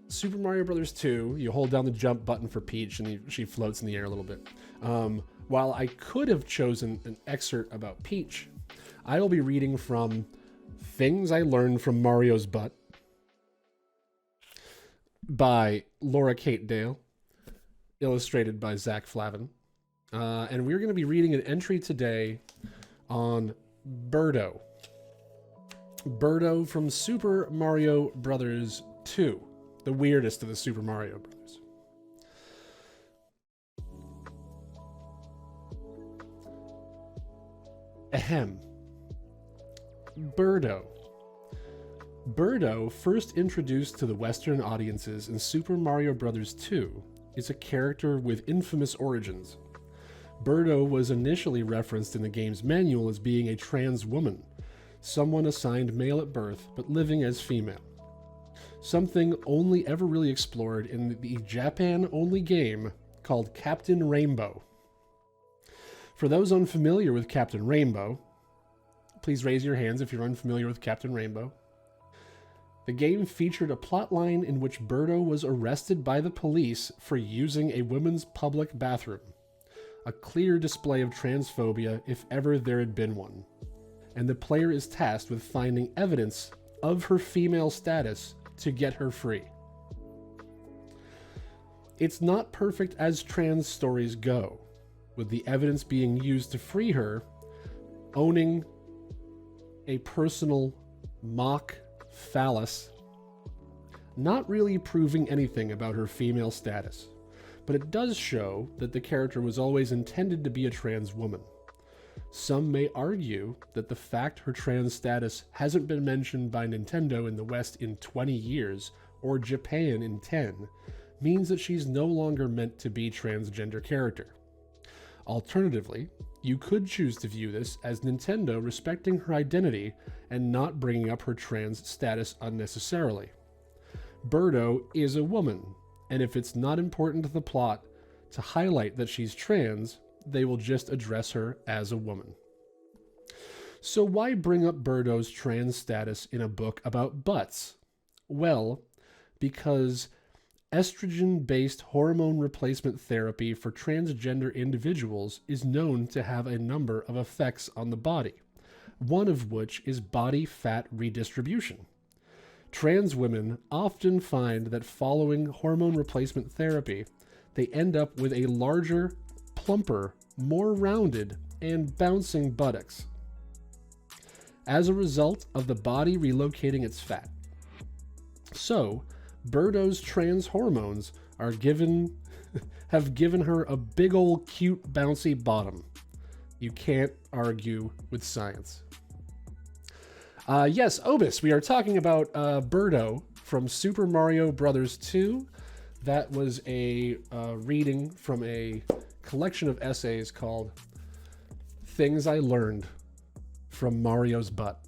Super Mario Brothers 2, you hold down the jump button for Peach and she floats in the air a little bit. While I could have chosen an excerpt about Peach, I will be reading from Things I Learned from Mario's Butt by Laura Kate Dale, illustrated by Zach Flavin. And we're going to be reading an entry today on Birdo. Birdo from Super Mario Brothers 2, the weirdest of the Super Mario Brothers. Ahem. Birdo. Birdo, first introduced to the Western audiences in Super Mario Bros. 2, is a character with infamous origins. Birdo was initially referenced in the game's manual as being a trans woman, someone assigned male at birth but living as female. Something only ever really explored in the Japan-only game called Captain Rainbow. For those unfamiliar with Captain Rainbow, please raise your hands if you're unfamiliar with Captain Rainbow. The game featured a plotline in which Birdo was arrested by the police for using a women's public bathroom, a clear display of transphobia if ever there had been one, and the player is tasked with finding evidence of her female status to get her free. It's not perfect as trans stories go, with the evidence being used to free her owning a personal mock phallus, not really proving anything about her female status, but it does show that the character was always intended to be a trans woman. Some may argue that the fact her trans status hasn't been mentioned by Nintendo in the West in 20 years, or Japan in 10, means that she's no longer meant to be a transgender character. Alternatively, you could choose to view this as Nintendo respecting her identity and not bringing up her trans status unnecessarily. Birdo is a woman, and if it's not important to the plot to highlight that she's trans, they will just address her as a woman. So why bring up Birdo's trans status in a book about butts? Well, because estrogen-based hormone replacement therapy for transgender individuals is known to have a number of effects on the body, one of which is body fat redistribution. Trans women often find that following hormone replacement therapy, they end up with a larger, plumper, more rounded, and bouncing buttocks as a result of the body relocating its fat. So, Birdo's trans hormones have given her a big old cute bouncy bottom. You can't argue with science. Yes, Obis, we are talking about Birdo from Super Mario Bros. 2. That was a reading from a collection of essays called Things I Learned from Mario's Butt.